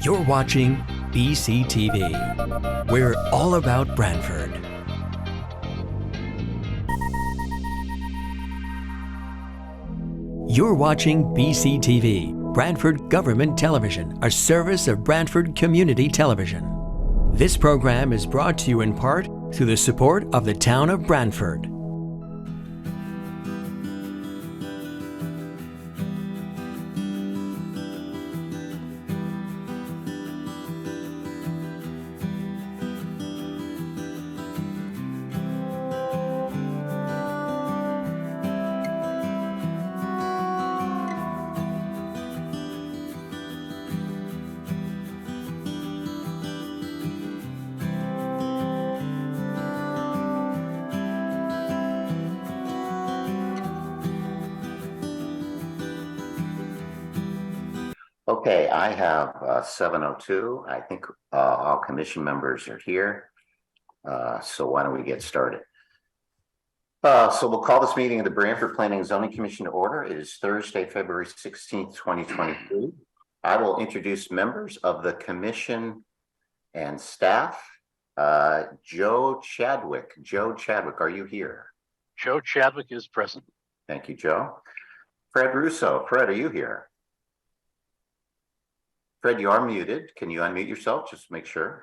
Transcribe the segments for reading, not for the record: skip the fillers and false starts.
You're watching BCTV. We're all about Branford. You're watching BCTV, Branford Government Television, a service of Branford Community Television. This program is brought to you in part through the support of the town of Branford. Okay, I have 7:02. I think all commission members are here. So why don't we get started? So we'll call this meeting of the Branford Planning and Zoning Commission to order. It is Thursday, February 16th, 2023. I will introduce members of the commission and staff. Joe Chadwick. Joe Chadwick, are you here? Joe Chadwick is present. Thank you, Joe. Fred Russo. Fred, are you here? Fred, you are muted. Can you unmute yourself? Just make sure.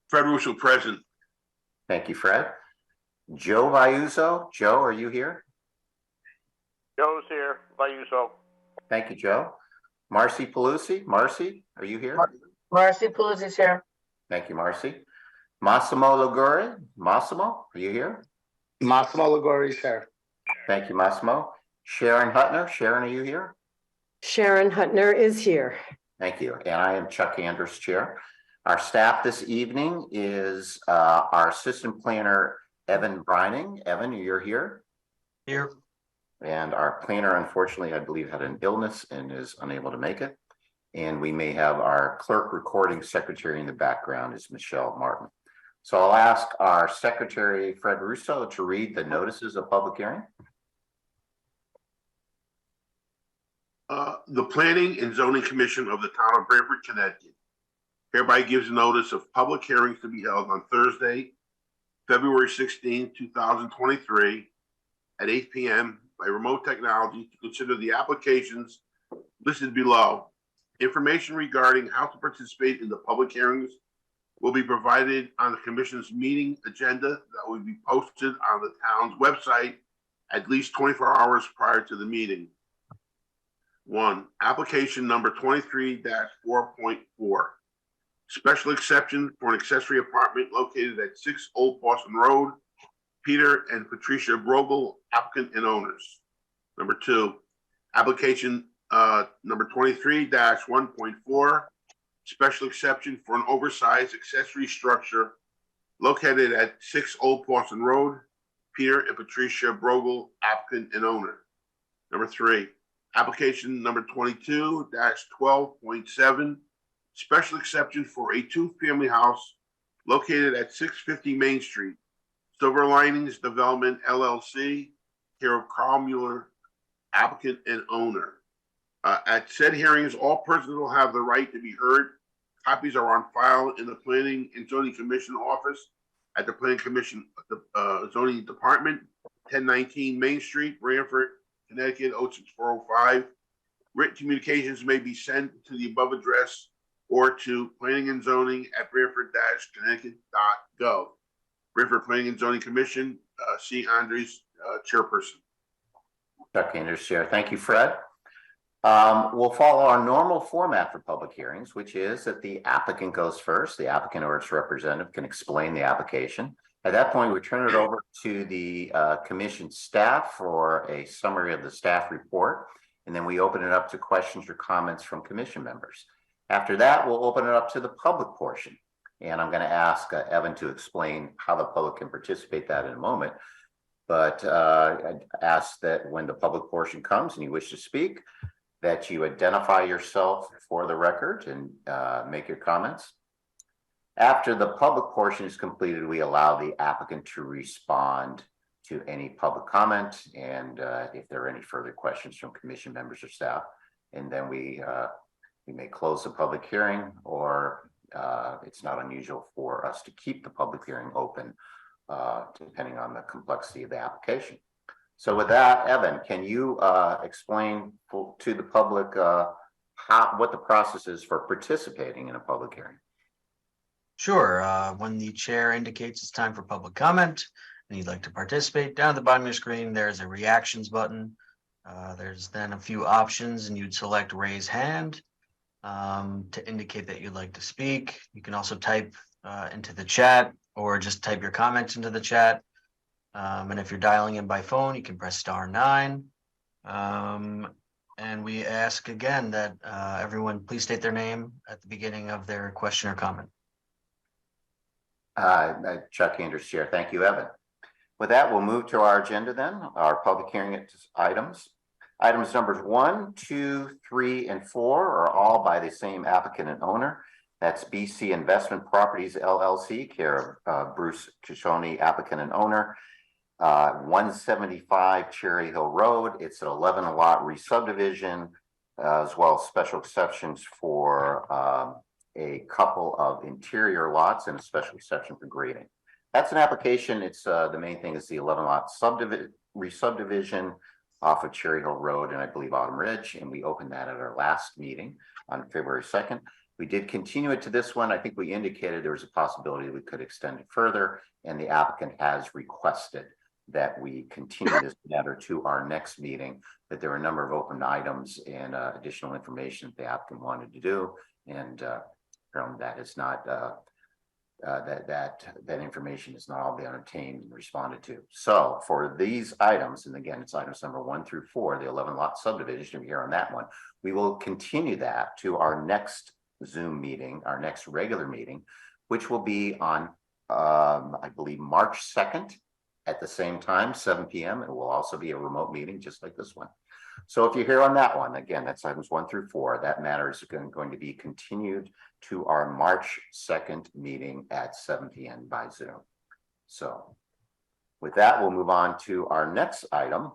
Fred Russo present. Thank you, Fred. Joe Viuso. Joe, are you here? Joe's here. Viuso. Thank you, Joe. Marcy Pelusi. Marcy, are you here? Marcy Pelusi's here. Thank you, Marcy. Massimo Liguri. Massimo, are you here? Massimo Liguri is here. Thank you, Massimo. Sharon Hutner. Sharon, are you here? Sharon Hutner is here. Thank you. And I am Chuck Andrews, Chair. Our staff this evening is our Assistant Planner, Evan Brining. Evan, you're here? Here. And our planner, unfortunately, I believe, had an illness and is unable to make it. And we may have our clerk recording secretary in the background is Michelle Martin. So I'll ask our secretary, Fred Russo, to read the notices of public hearing. The Planning and Zoning Commission of the Town of Branford, Connecticut hereby gives notice of public hearings to be held on Thursday, February 16, 2023 at 8 p.m. by remote technology to consider the applications listed below. Information regarding how to participate in the public hearings will be provided on the Commission's meeting agenda that will be posted on the town's website at least 24 hours prior to the meeting. 1. Application number 23-4.4. Special exception for an accessory apartment located at 6 Old Boston Road. Peter and Patricia Brogel, applicant and owners. Number 2. Application number 23-1.4. Special exception for an oversized accessory structure located at 6 Old Boston Road. Peter and Patricia Brogel, applicant and owner. Number 3, application number 22-12.7. Special exception for a 2-family house located at 650 Main Street. Silver Linings Development, LLC, care of Carl Mueller, applicant and owner. At said hearings, all persons will have the right to be heard. Copies are on file in the Planning and Zoning Commission office at the Planning Commission Zoning Department, 1019 Main Street, Branford, Connecticut, 06405. Written communications may be sent to the above address or to planning and zoning at branford-connecticut.gov. Branford Planning and Zoning Commission, C. Andres, chairperson. Chuck Andrews, Chair. Thank you, Fred. We'll follow our normal format for public hearings, which is that the applicant goes first. The applicant or its representative can explain the application. At that point, we turn it over to the commission staff for a summary of the staff report, and then we open it up to questions or comments from commission members. After that, we'll open it up to the public portion, and I'm going to ask Evan to explain how the public can participate that in a moment. But I'd ask that when the public portion comes and you wish to speak, that you identify yourself for the record and make your comments. After the public portion is completed, we allow the applicant to respond to any public comment and if there are any further questions from commission members or staff. And then we may close the public hearing, or it's not unusual for us to keep the public hearing open depending on the complexity of the application. So with that, Evan, can you explain to the public what the process is for participating in a public hearing? Sure. When the chair indicates it's time for public comment and you'd like to participate, down at the bottom of your screen, there's a reactions button. There's then a few options, and you'd select raise hand to indicate that you'd like to speak. You can also type into the chat or just type your comments into the chat. And if you're dialing in by phone, you can press *9. And we ask again that everyone please state their name at the beginning of their question or comment. Chuck Anders, Chair. Thank you, Evan. With that, we'll move to our agenda then, our public hearing items. Items numbers 1, 2, 3, and 4 are all by the same applicant and owner. That's BC Investment Properties, LLC, care of Bruce Kishoni, applicant and owner. 175 Cherry Hill Road. It's an 11 lot re-subdivision, as well as special exceptions for a couple of interior lots and a special exception for grading. That's an application. It's the main thing is the 11 lot re-subdivision off of Cherry Hill Road and I believe Autumn Ridge, and we opened that at our last meeting on February 2nd. We did continue it to this one. I think we indicated there was a possibility we could extend it further, and the applicant has requested that we continue this matter to our next meeting, that there are a number of open items and additional information that the applicant wanted to do, and apparently that is not that information is not all being obtained and responded to. So for these items, and again, it's items number 1 through 4, the 11 lot subdivision here on that one, we will continue that to our next Zoom meeting, our next regular meeting, which will be on, I believe, March 2nd at the same time, 7 p.m. It will also be a remote meeting just like this one. So if you're here on that one, again, that's items 1 through 4. That matter is going to be continued to our March 2nd meeting at 7 p.m. by Zoom. So with that, we'll move on to our next item,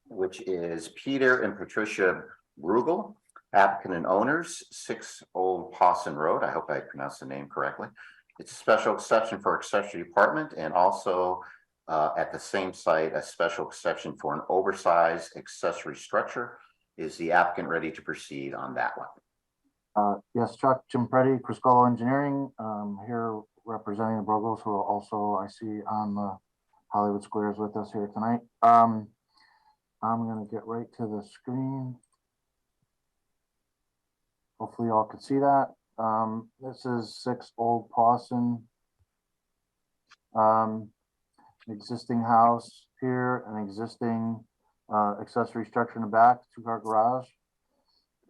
which is Peter and Patricia Bruegel, applicant and owners, 6 Old Pawson Road. I hope I pronounced the name correctly. It's a special exception for accessory apartment, and also at the same site, a special exception for an oversized accessory structure. Is the applicant ready to proceed on that one? Yes, Chuck, Jim Preddy, Criscolo Engineering, here representing the Brogels, who are also, I see, on the Hollywood Squares with us here tonight. I'm going to get right to the screen. Hopefully y'all can see that. This is 6 Old Pawson. Existing house here, an existing accessory structure in the back, 2-car garage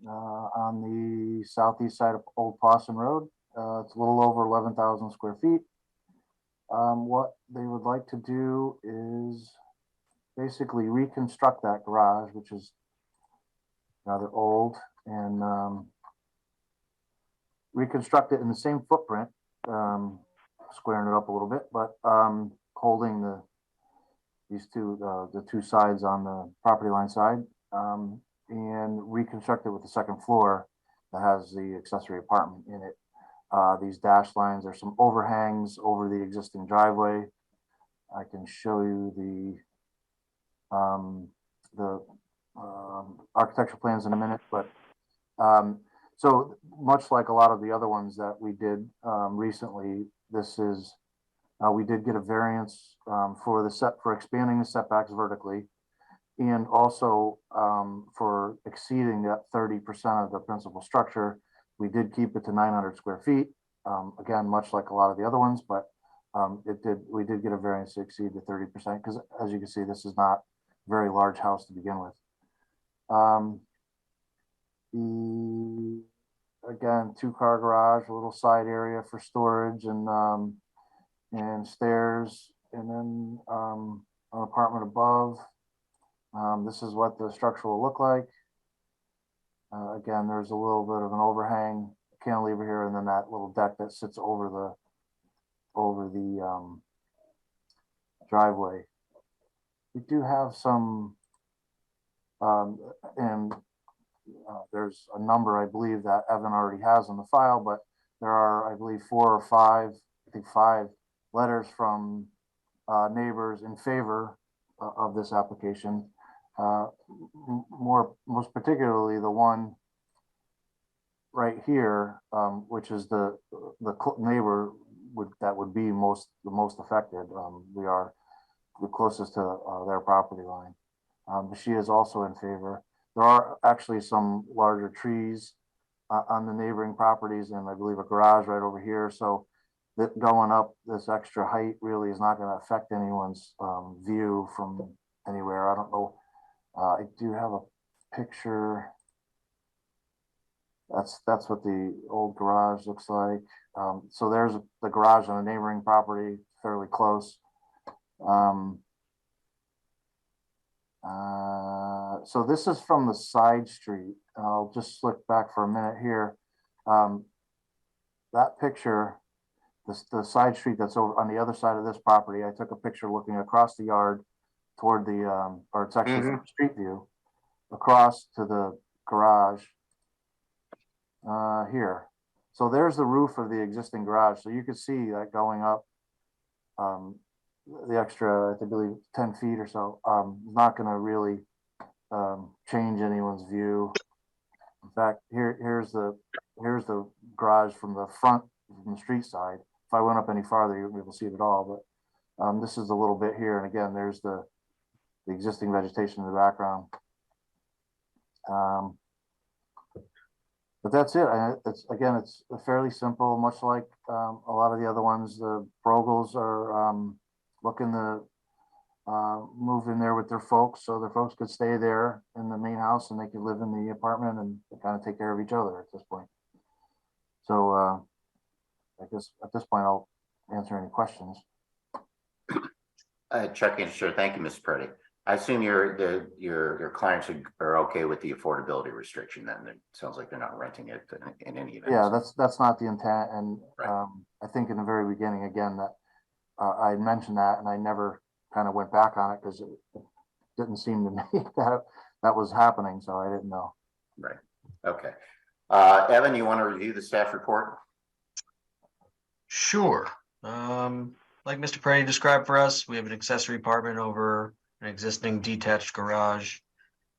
on the southeast side of Old Pawson Road. It's a little over 11,000 square feet. What they would like to do is basically reconstruct that garage, which is rather old, and reconstruct it in the same footprint, squaring it up a little bit, but holding these two, the two sides on the property line side, and reconstruct it with the second floor that has the accessory apartment in it. These dash lines are some overhangs over the existing driveway. I can show you the architectural plans in a minute, but so much like a lot of the other ones that we did recently, this is we did get a variance for expanding the setbacks vertically, and also for exceeding that 30% of the principal structure. We did keep it to 900 square feet. Again, much like a lot of the other ones, but we did get a variance to exceed the 30%, because as you can see, this is not a very large house to begin with. Again, 2-car garage, a little side area for storage, and stairs, and then an apartment above. This is what the structure will look like. Again, there's a little bit of an overhang cantilever here, and then that little deck that sits over the driveway. we do have some, and there's a number I believe that Evan already has in the file, but there are, I believe, 4 or 5, I think 5 letters from neighbors in favor of this application. Most particularly the one right here, which is the neighbor that would be the most affected. We are the closest to their property line. She is also in favor. There are actually some larger trees on the neighboring properties, and I believe a garage right over here. So that going up this extra height really is not going to affect anyone's view from anywhere. I don't know. I do have a picture. That's what the old garage looks like. So there's the garage on a neighboring property, fairly close. So this is from the side street. I'll just look back for a minute here. That picture, the side street that's over on the other side of this property, I took a picture looking across the yard toward the, or it's actually from street view, across to the garage here. So there's the roof of the existing garage. So you can see that going up, the extra, I believe 10 feet or so, not going to really change anyone's view. In fact, here's the garage from the front, from the street side. If I went up any farther, you wouldn't be able to see it at all. But this is a little bit here, and again, there's the existing vegetation in the background. But that's it. It's fairly simple, much like a lot of the other ones. The Brogels are looking to move in there with their folks, so their folks could stay there in the main house and they could live in the apartment and kind of take care of each other at this point. So I guess at this point I'll answer any questions. Chuck, sure. Thank you, Mr. Purdy. I assume your clients are okay with the affordability restriction. Then it sounds like they're not renting it in any event. Yeah, that's not the intent, and right. I think in the very beginning, again, that I mentioned that, and I never kind of went back on it because it didn't seem to me that was happening, so I didn't know. Right. Okay. Evan, you want to review the staff report? Sure. Like Mr. Purdy described for us, we have an accessory apartment over an existing detached garage.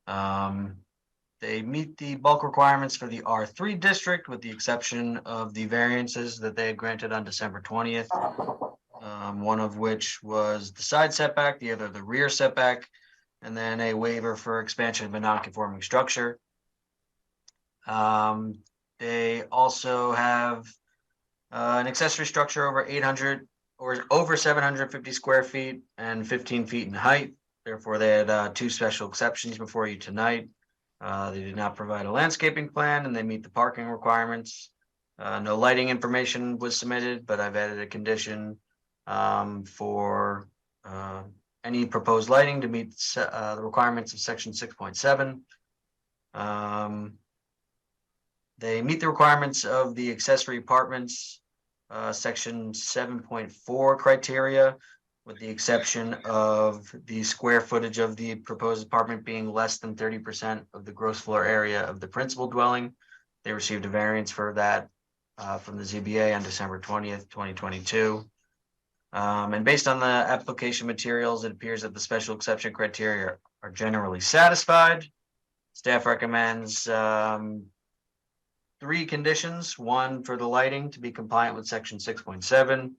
They meet the bulk requirements for the R3 district with the exception of the variances that they had granted on December 20th. One of which was the side setback, the other the rear setback, and then a waiver for expansion of a non-conforming structure. They also have an accessory structure over 800 or over 750 square feet and 15 feet in height. Therefore, they had 2 special exceptions before you tonight. They did not provide a landscaping plan and they meet the parking requirements. No lighting information was submitted, but I've added a condition for any proposed lighting to meet the requirements of section 6.7. They meet the requirements of the accessory apartments section 7.4 criteria, with the exception of the square footage of the proposed apartment being less than 30% of the gross floor area of the principal dwelling. They received a variance for that from the ZBA on December 20th, 2022. And based on the application materials, it appears that the special exception criteria are generally satisfied. Staff recommends 3 conditions: 1 for the lighting to be compliant with section 6.7,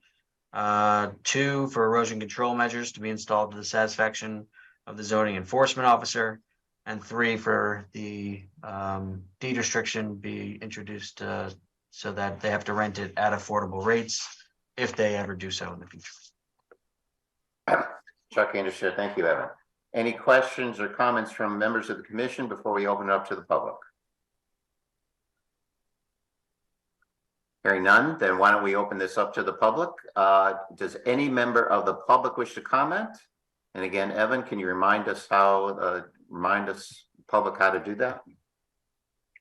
2 for erosion control measures to be installed to the satisfaction of the zoning enforcement officer, and 3 for the deed restriction be introduced so that they have to rent it at affordable rates if they ever do so in the future. Chuck Anderson, thank you, Evan. Any questions or comments from members of the commission before we open it up to the public? Hearing none, then why don't we open this up to the public? Does any member of the public wish to comment? And again, Evan, can you remind us public how to do that?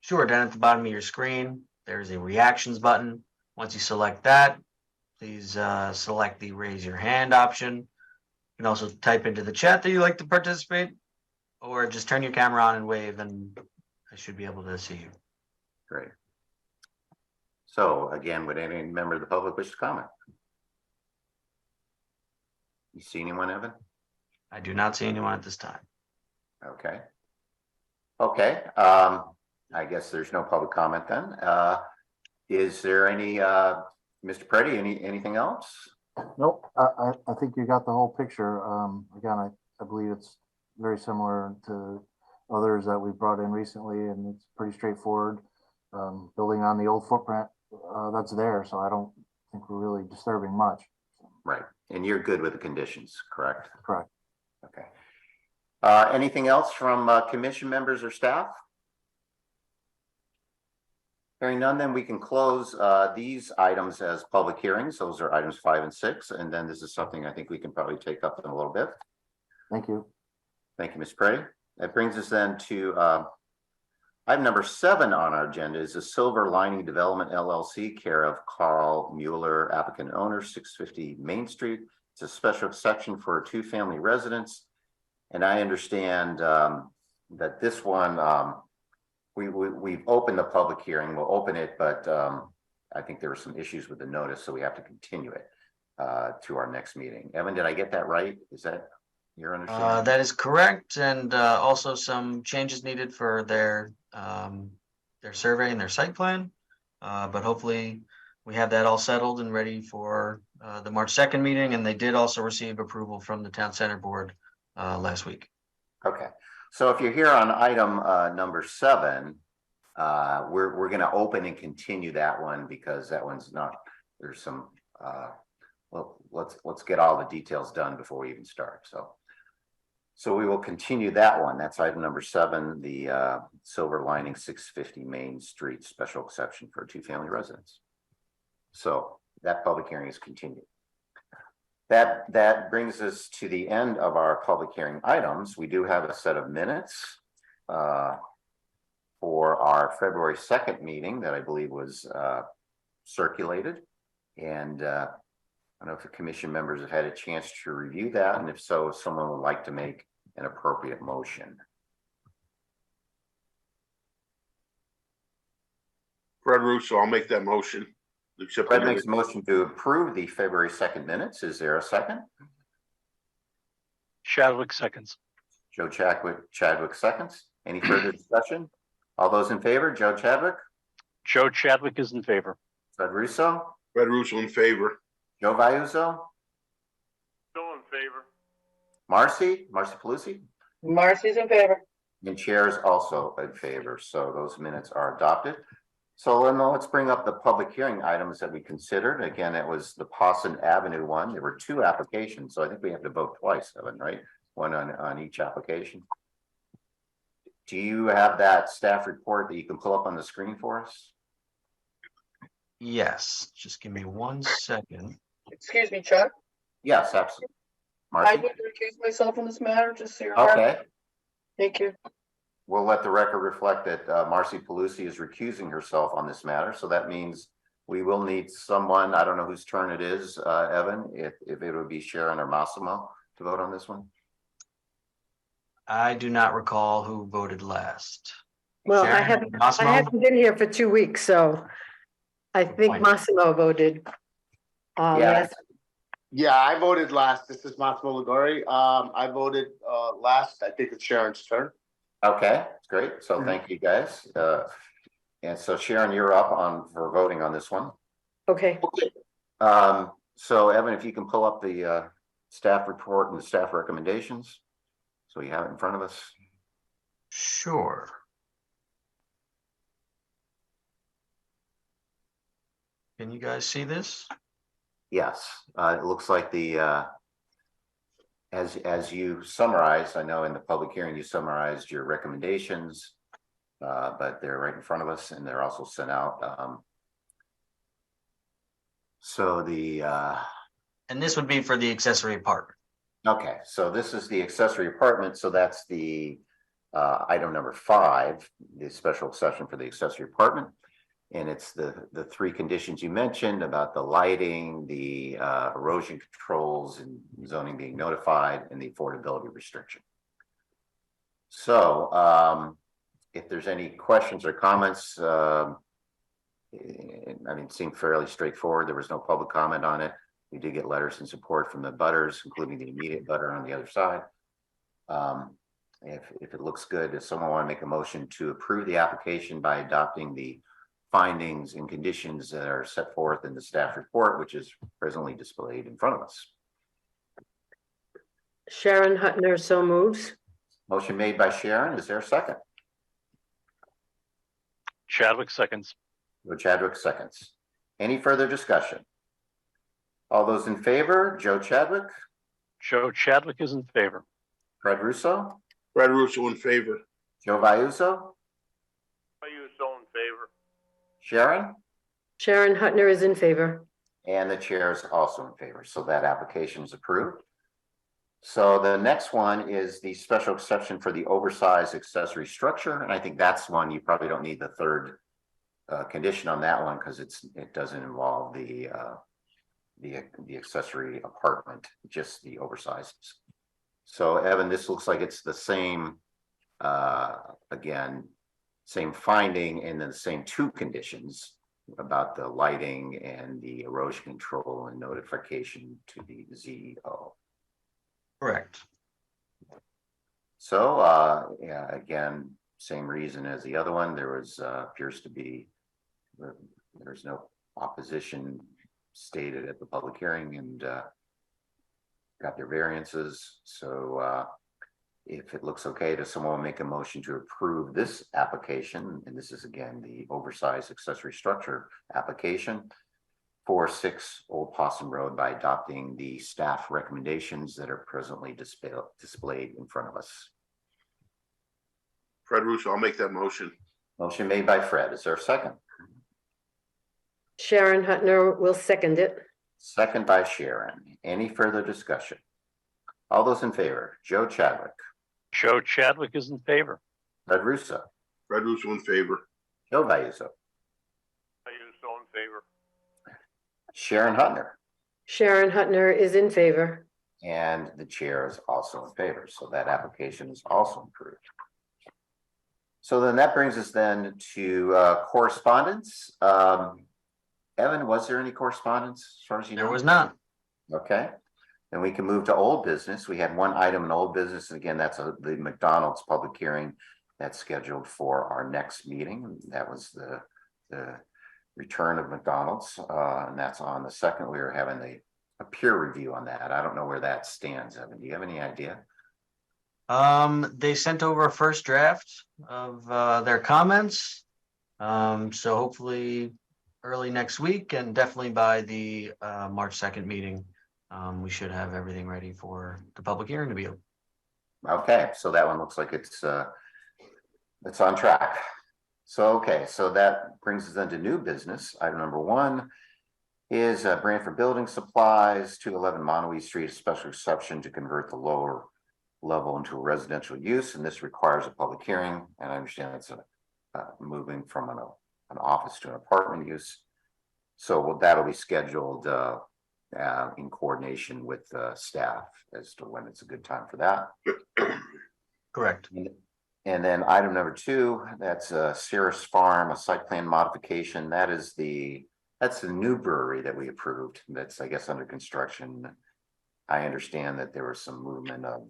Sure, down at the bottom of your screen, there's a reactions button. Once you select that, please select the raise your hand option. You can also type into the chat that you'd like to participate, or just turn your camera on and wave, and I should be able to see you. Great. So again, would any member of the public wish to comment? You see anyone, Evan? I do not see anyone at this time. Okay. Okay, I guess there's no public comment then. Is there any, Mr. Preddy, anything else? Nope, I think you got the whole picture. Again, I believe it's very similar to others that we brought in recently, and it's pretty straightforward. Building on the old footprint that's there, so I don't think we're really disturbing much. Right, and you're good with the conditions, correct? Correct. Okay. Anything else from commission members or staff? Hearing none, then we can close these items as public hearings. Those are items 5 and 6, and then this is something I think we can probably take up in a little bit. Thank you. Thank you, Ms. Prey. That brings us then to item number 7 on our agenda is the Silver Lining Development LLC, care of Carl Mueller, applicant owner, 650 Main Street. It's a special exception for 2-family residence. And I understand that this one, we've opened the public hearing. We'll open it, but I think there were some issues with the notice, so we have to continue it to our next meeting. Evan, did I get that right? Is that your understanding? That is correct, and also some changes needed for their survey and their site plan. But hopefully we have that all settled and ready for the March 2nd meeting, and they did also receive approval from the Town Center Board last week. Okay, so if you're here on item number 7, we're going to open and continue that one because that one's not. There's some. Well, let's get all the details done before we even start. So we will continue that one. That's item number 7, the Silver Lining 650 Main Street special exception for a 2-family residence. So that public hearing is continued. That brings us to the end of our public hearing items. We do have a set of minutes for our February 2nd meeting that I believe was circulated. And I don't know if the commission members have had a chance to review that. And if so, if someone would like to make an appropriate motion. Fred Russo, I'll make that motion. Fred makes a motion to approve the February 2nd minutes. Is there a second? Chadwick seconds. Joe Chadwick seconds. Any further discussion? All those in favor, Joe Chadwick? Joe Chadwick is in favor. Fred Russo? Fred Russo in favor. Joe Vayuzo? Still in favor. Marcy Palusi? Marcy's in favor. And chair is also in favor. So those minutes are adopted. So then let's bring up the public hearing items that we considered. Again, it was the Pawson Avenue one. There were 2 applications. So I think we have to vote twice, Evan, right? One on each application. Do you have that staff report that you can pull up on the screen for us? Yes, just give me 1 second. Excuse me, Chuck. Yes, absolutely. I Marcy? would recuse myself in this matter, just so you're aware. Okay. Thank you. We'll let the record reflect that Marcy Palusi is recusing herself on this matter. So that means we will need someone, I don't know whose turn it is, Evan, if it would be Sharon or Massimo to vote on this one. I do not recall who voted last. Well, I Sharon, haven't Massimo? been here for 2 weeks, so I think Fine. Massimo voted. Last. Yeah, I voted last. This is Massimo Ligori. I voted last. I think it's Sharon's turn. Okay, great. So thank you guys. And so Sharon, you're up for voting on this one. Okay. So Evan, if you can pull up the staff report and the staff recommendations. So you have it in front of us. Sure. Can you guys see this? Yes, it looks like the as you summarized, I know in the public hearing you summarized your recommendations, but they're right in front of us and they're also sent out. So the And this would be for the accessory apartment. okay, so this is the accessory apartment. So that's the item number 5, the special exception for the accessory apartment. And it's the three conditions you mentioned about the lighting, the erosion controls and zoning being notified, and the affordability restriction. So if there's any questions or comments, I mean, it seemed fairly straightforward. There was no public comment on it. We did get letters in support from the butters, including the immediate butter on the other side. If it looks good, does someone want to make a motion to approve the application by adopting the findings and conditions that are set forth in the staff report, which is presently displayed in front of us? Sharon Hutner so moves. Motion made by Sharon. Is there a second? Chadwick seconds. Joe Chadwick seconds. Any further discussion? All those in favor, Joe Chadwick, Joe Chadwick is in favor. Fred Russo, Fred Russo in favor. Joe Vayuso, Vayuso in favor. Sharon, Sharon Hutner is in favor. and the chair is also in favor. So that application is approved. So the next one is the special exception for the oversized accessory structure. And I think that's one you probably don't need the third condition on that one because it doesn't involve the accessory apartment, just the oversized. So Evan, this looks like it's the same, again, same finding and then the same two conditions about the lighting and the erosion control and notification to the ZO. Correct. So yeah, again, same reason as the other one. There was appears to be there's no opposition stated at the public hearing and got their variances. So if it looks okay, does someone make a motion to approve this application? And this is again the oversized accessory structure application for 6 Old Possum Road by adopting the staff recommendations that are presently displayed in front of us. Fred Russo, I'll make that motion. Motion made by Fred. Is there a second? Sharon Hutner will second it. Second by Sharon. Any further discussion? All those in favor, Joe Chadwick, Joe Chadwick is in favor. Fred Russo, Fred Russo in favor. Joe Vayuso, Vayuso in favor. Sharon Hutner, Sharon Hutner is in favor. and the chair is also in favor. So that application is also approved. So then that brings us then to correspondence. Evan, was there any correspondence as far as you know? There was none. Okay, then we can move to old business. We had one item in old business. And again, that's the McDonald's public hearing that's scheduled for our next meeting. That was the return of McDonald's, and that's on the 2nd. We were having a peer review on that. I don't know where that stands, Evan. Do you have any idea? They sent over a first draft of their comments. So hopefully early next week and definitely by the March 2nd meeting, we should have everything ready for the public hearing to be open. Okay, so that one looks like it's on track. So, okay, so that brings us into new business. Item number 1 is Branford Building Supplies, 211 Monowee Street, a special exception to convert the lower level into a residential use, and this requires a public hearing. And I understand it's moving from an office to an apartment use. So that'll be scheduled in coordination with staff as to when it's a good time for that. Correct. And then item number 2, that's Cirrus Farm, a site plan modification. That's the new brewery that we approved. That's, I guess, under construction. I understand that there was some movement of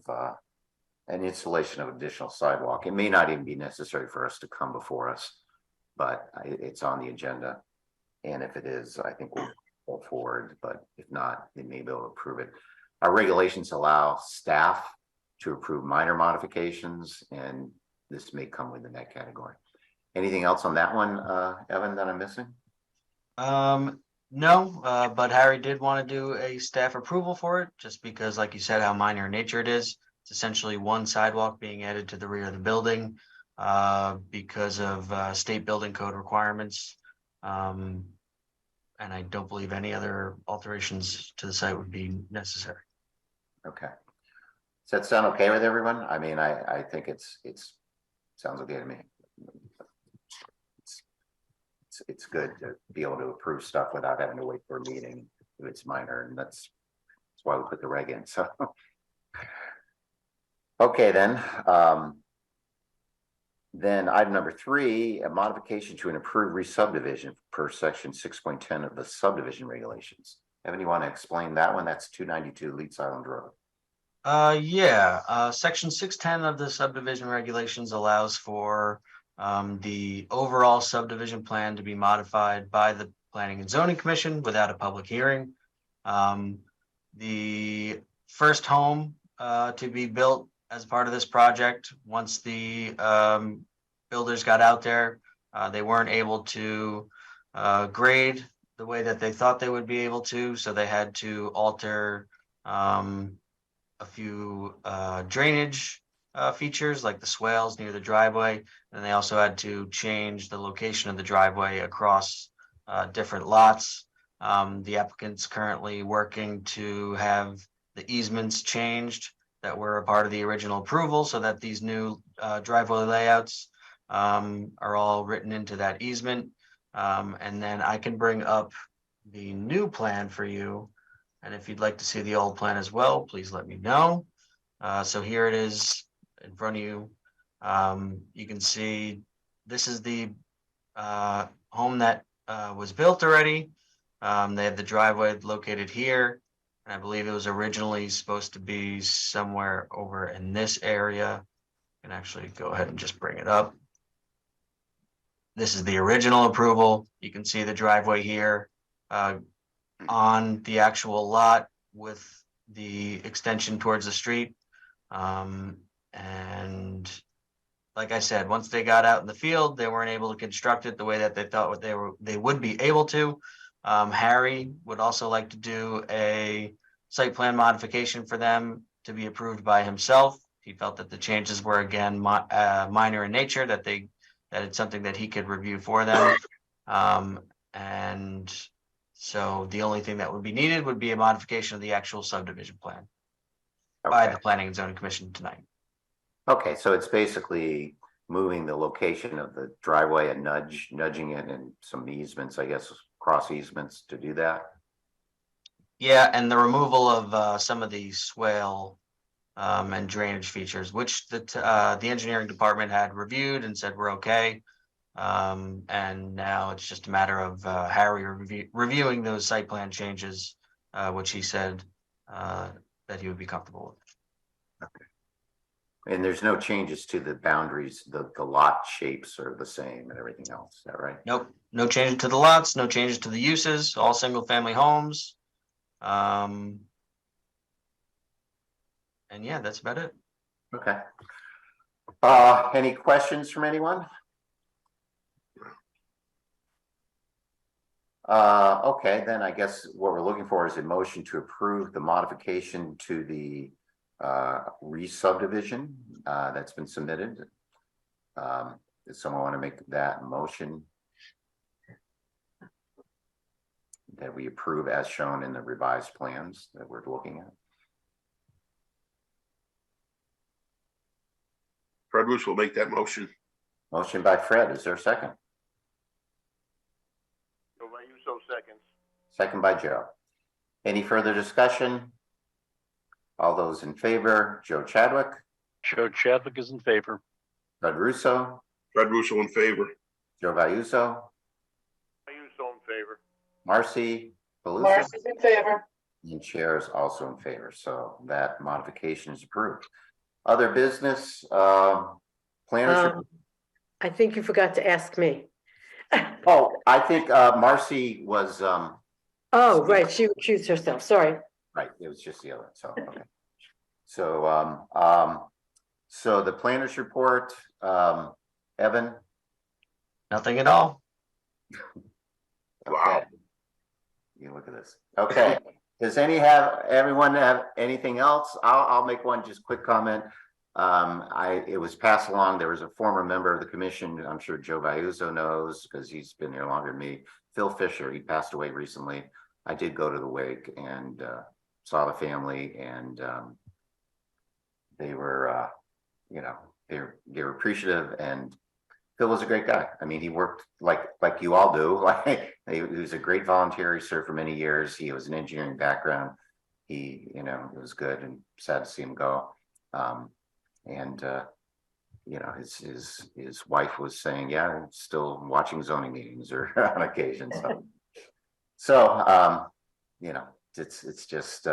an installation of additional sidewalk. It may not even be necessary for us to come before us, but it's on the agenda. And if it is, I think we'll go forward, but if not, they may be able to approve it. Our regulations allow staff to approve minor modifications, and this may come within that category. Anything else on that one, Evan, that I'm missing? No, but Harry did want to do a staff approval for it, just because, like you said, how minor in nature it is. It's essentially one sidewalk being added to the rear of the building because of state building code requirements. And I don't believe any other alterations to the site would be necessary. Okay. Does that sound okay with everyone? I mean, I think it's sounds okay to me. It's it's good to be able to approve stuff without having to wait for a meeting if it's minor, and that's why we put the reg in, so. Okay, then item number 3, a modification to an approved re-subdivision per section 6.10 of the subdivision regulations. Evan, you want to explain that one? That's 292 Leeds Island Road. Section 610 of the subdivision regulations allows for the overall subdivision plan to be modified by the Planning and Zoning Commission without a public hearing. The first home to be built as part of this project, once the builders got out there, they weren't able to grade the way that they thought they would be able to, so they had to alter a few drainage features like the swales near the driveway, and they also had to change the location of the driveway across different lots. The applicant's currently working to have the easements changed that were a part of the original approval, so that these new driveway layouts are all written into that easement. And then I can bring up the new plan for you. And if you'd like to see the old plan as well, please let me know. So here it is in front of you. You can see this is the home that was built already. They have the driveway located here. And I believe it was originally supposed to be somewhere over in this area. I can actually go ahead and just bring it up. This is the original approval. You can see the driveway here on the actual lot with the extension towards the street. And like I said, once they got out in the field, they weren't able to construct it the way that they thought they would be able to. Harry would also like to do a site plan modification for them to be approved by himself. He felt that the changes were again minor in nature, that it's something that he could review for them. And so the only thing that would be needed would be a modification of the actual subdivision plan by the Planning and Zoning Commission tonight. Okay, so it's basically moving the location of the driveway and nudging it in some easements, I guess, cross easements to do that. Yeah, and the removal of some of the swale and drainage features, which the engineering department had reviewed and said we're okay. And now it's just a matter of Harry reviewing those site plan changes, which he said that he would be comfortable with. Okay. And there's no changes to the boundaries, the lot shapes are the same and everything else, is that right? Nope, no changes to the lots, no changes to the uses, all single family homes. And yeah, that's about it. Okay. Any questions from anyone? Okay, then I guess what we're looking for is a motion to approve the modification to the re-subdivision that's been submitted. Does someone want to make that motion that we approve as shown in the revised plans that we're looking at? Fred Roos will make that motion. Motion by Fred. Is there a second? Joe Vayuso seconds. Second by Joe. Any further discussion? All those in favor, Joe Chadwick. Joe Chadwick is in favor. Fred Russo. Fred Russo in favor. Joe Vayuso. Vayuso in favor. Marcy Palusa. Marcy's in favor. And Chair is also in favor. So that modification is approved. Other business, planners. I think you forgot to ask me. Oh, I think Marcy was Oh, right, she recused herself, sorry. right. It was just the other. So okay. So so the planners report, Evan. Nothing at all. Okay. Wow. You look at this. Okay. Does everyone have anything else? I'll make one just quick comment. It was passed along. There was a former member of the commission. I'm sure Joe Vayuso knows because he's been here longer than me. Phil Fisher. He passed away recently. I did go to the wake and saw the family, and they were, they were appreciative, and Phil was a great guy. I mean, he worked like you all do. Like he was a great volunteer. He served for many years. He was an engineering background. He, it was good, and sad to see him go. And his wife was saying, yeah, still watching zoning meetings or on occasion. So it's just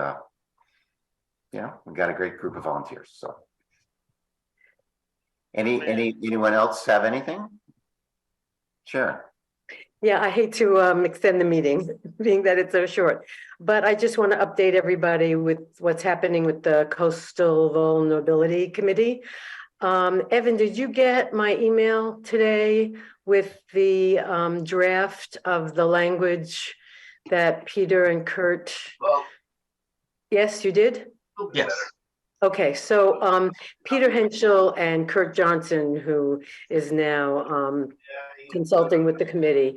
we got a great group of volunteers. So anyone else have anything? Sharon. Yeah, I hate to extend the meeting, being that it's so short, but I just want to update everybody with what's happening with the Coastal Vulnerability Committee. Evan, did you get my email today with the draft of the language that Peter and Kurt? Well, Yes, you did? Yes. Okay, so Peter Henschel and Kurt Johnson, who is now consulting with the committee,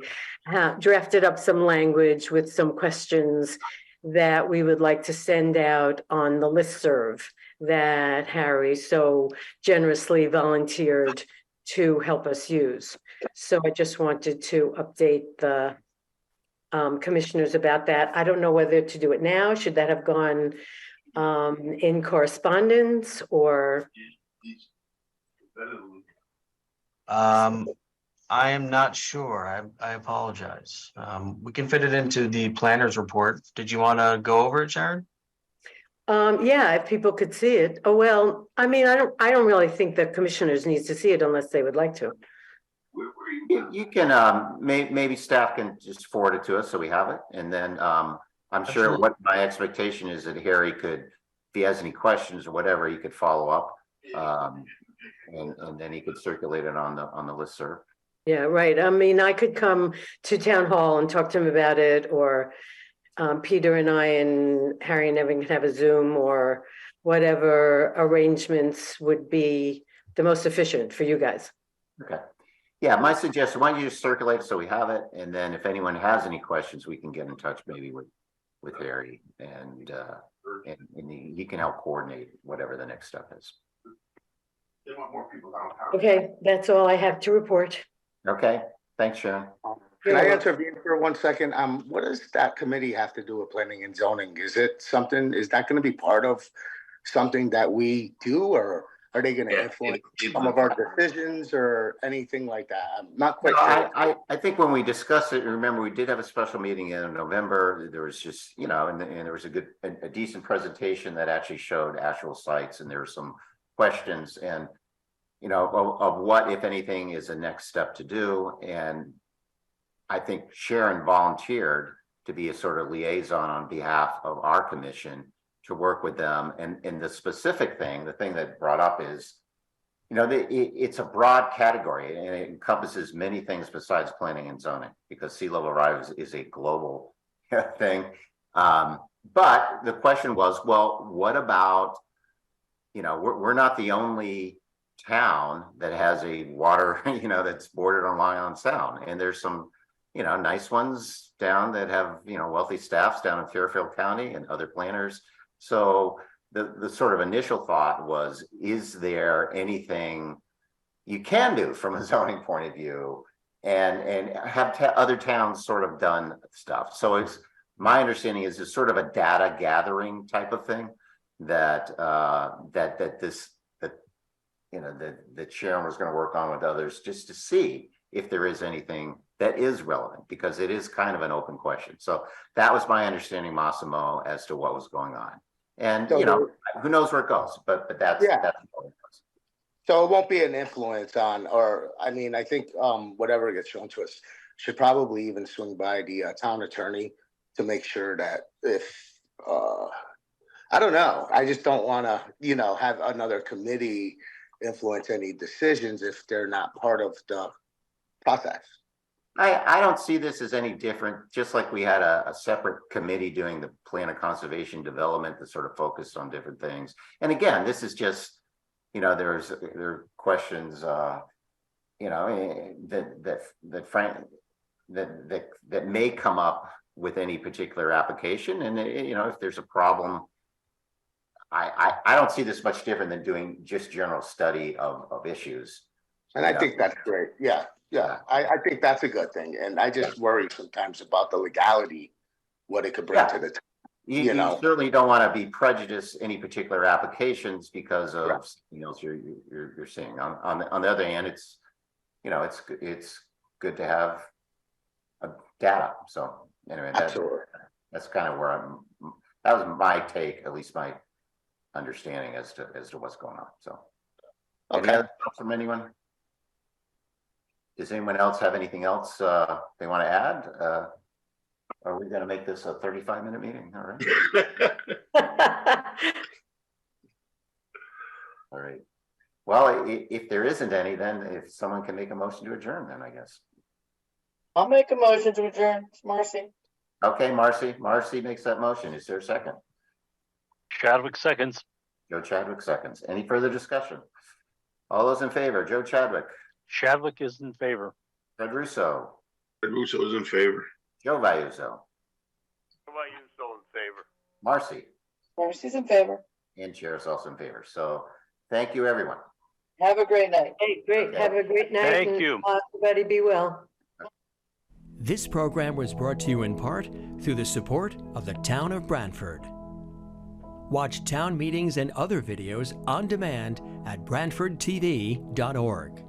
drafted up some language with some questions that we would like to send out on the listserv that Harry so generously volunteered to help us use. So I just wanted to update the commissioners about that. I don't know whether to do it now. Should that have gone in correspondence or? I am not sure. I apologize. We can fit it into the planner's report. Did you want to go over it, Sharon? Yeah, if people could see it. Oh, well, I mean, I don't really think the commissioners needs to see it unless they would like to. You can maybe staff can just forward it to us so we have it, and then I'm sure Absolutely. what my expectation is that Harry could, if he has any questions or whatever, he could follow up, and then he could circulate it on the listserv. Yeah, right. I mean, I could come to town hall and talk to him about it, or Peter and I and Harry and Evan can have a Zoom, or whatever arrangements would be the most efficient for you guys. Okay. Yeah, my suggestion, why don't you just circulate so we have it, and then if anyone has any questions, we can get in touch maybe with Harry, and he can help coordinate whatever the next step is. They want more people downtown. Okay, that's all I have to report. Okay, thanks, Sharon. Can I intervene for 1 second? What does that committee have to do with planning and zoning? Is that going to be part of something that we do, or are they going to influence some of our decisions or anything like that? I'm not quite sure. I think when we discussed it, remember, we did have a special meeting in November. There was just, and there was a decent presentation that actually showed actual sites, and there were some questions and, of what, if anything, is the next step to do. And I think Sharon volunteered to be a sort of liaison on behalf of our commission to work with them. And the specific thing, the thing that brought up is, it's a broad category, and it encompasses many things besides planning and zoning, because sea level rise is a global thing. But the question was, well, what about, we're not the only town that has a water, that's bordered on Long Island Sound, and there's some, nice ones down that have, wealthy staffs down in Fairfield County and other planners. So the sort of initial thought was, is there anything you can do from a zoning point of view, and have other towns sort of done stuff? So it's, my understanding is it's sort of a data gathering type of thing that Sharon was going to work on with others, just to see if there is anything that is relevant, because it is kind of an open question. So that was my understanding, Massimo, as to what was going on. And, who knows where it goes, but that's what it was. So it won't be an influence on, I think whatever gets shown to us should probably even swing by the town attorney to make sure that if, I don't know, I just don't want to, have another committee influence any decisions if they're not part of the process. I don't see this as any different, just like we had a separate committee doing the plan of conservation development that sort of focused on different things. And again, this is just, there are questions, that may come up with any particular application. And, if there's a problem, I don't see this much different than doing just general study of issues. And I Yeah. think that's great. Yeah, yeah. I think that's a good thing. And I just worry sometimes about the legality, what it could bring Yeah. to the town. You know. certainly don't want to be prejudiced any particular applications because of Correct. something else you're seeing. On the other hand, it's, it's good to have data. So anyway, Absolutely. that's kind of where that was my take, at least my understanding as to what's going on. So any Okay. other thoughts from anyone? Does anyone else have anything else they want to add? Are we going to make this a 35-minute meeting? All right. All right. Well, if there isn't any, then if someone can make a motion to adjourn, then I guess. I'll make a motion to adjourn. It's Marcy. Okay, Marcy. Marcy makes that motion. Is there a second? Chadwick seconds. Joe Chadwick seconds. Any further discussion? All those in favor, Joe Chadwick, Chadwick is in favor. Fred Russo, Fred Russo is in favor. Joe Vayuzo, Joe Vayuso in favor. Marcy, Marcy's in favor. and Chair is also in favor. So thank you, everyone. Have a great night. Hey, great. Okay. Have a great night. Thank and, you. Everybody be well. This program was brought to you in part through the support of the Town of Branford. Watch town meetings and other videos on demand at BranfordTV.org.